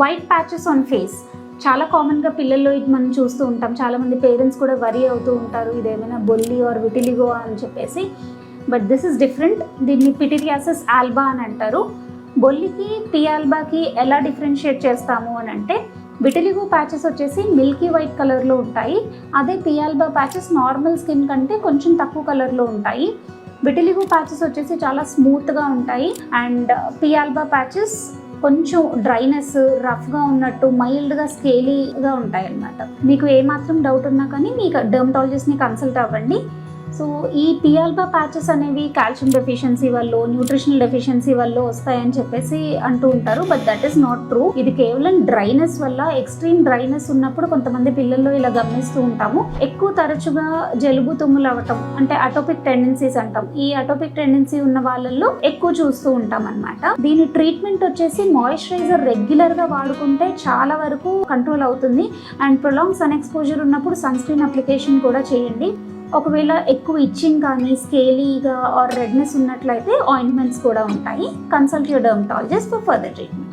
White patches on face చాలా కామన్గా పిల్లల్లో ఇది మనం చూస్తూ ఉంటాం. చాలామంది పేరెంట్స్ కూడా వరీ అవుతూ ఉంటారు, ఇదేమైనా బొల్లి ఆర్ విటిలిగో అని చెప్పేసి. But this is different. దీన్ని పిటీరియాసిస్ ఆల్బా అని అంటారు. బొల్లికి పి ఆల్బాకి ఎలా డిఫరెన్షియేట్ చేస్తాము అని అంటే, విటిలిగో ప్యాచెస్ వచ్చేసి మిల్కీ వైట్ కలర్లో ఉంటాయి. అదే P Alba patches normal skin కంటే కొంచెం తక్కువ కలర్లో ఉంటాయి. విటిలిగో ప్యాచెస్ వచ్చేసి చాలా స్మూత్గా ఉంటాయి అండ్ పి ఆల్బా ప్యాచెస్ కొంచెం డ్రైనెస్, రఫ్గా ఉన్నట్టు, మైల్డ్గా స్కేలీగా ఉంటాయి అన్నమాట. మీకు ఏమాత్రం డౌట్ ఉన్నా కానీ మీకు డెర్మటాలజిస్ట్ని కన్సల్ట్ అవ్వండి. సో ఈ పి ఆల్బా ప్యాచెస్ అనేవి కాల్షియం డెఫిషియన్సీ వల్ల, న్యూట్రిషనల్ డెఫిషియన్సీ వల్ల వస్తాయని చెప్పేసి అంటూ ఉంటారు. But that is not true. ఇది కేవలం డ్రైనెస్ వల్ల, ఎక్స్ట్రీమ్ డ్రైనెస్ ఉన్నప్పుడు కొంతమంది పిల్లల్లో ఇలా గమనిస్తూ ఉంటాము. ఎక్కువ తరచుగా జలుబు, తుమ్ములు అవ్వటం అంటే అటోపిక్ టెండెన్సీస్ అంటాం. ఈ అటోపిక్ టెండెన్సీ ఉన్న వాళ్ళల్లో ఎక్కువ చూస్తూ ఉంటాం అన్నమాట. దీని ట్రీట్మెంట్ వచ్చేసి మాయిశ్చరైజర్ రెగ్యులర్గా వాడుకుంటే చాలా వరకు కంట్రోల్ అవుతుంది. అండ్ ప్రొలాంగ్ సన్ ఎక్స్పోజర్ ఉన్నప్పుడు సన్ స్క్రీన్ అప్లికేషన్ కూడా చేయండి. ఒకవేళ ఎక్కువ ఇచ్చింగ్ కానీ, స్కేలీగా ఆర్ రెడ్నెస్ ఉన్నట్లయితే ఆయింట్మెంట్స్ కూడా ఉంటాయి. Consult your dermatologist for further treatment.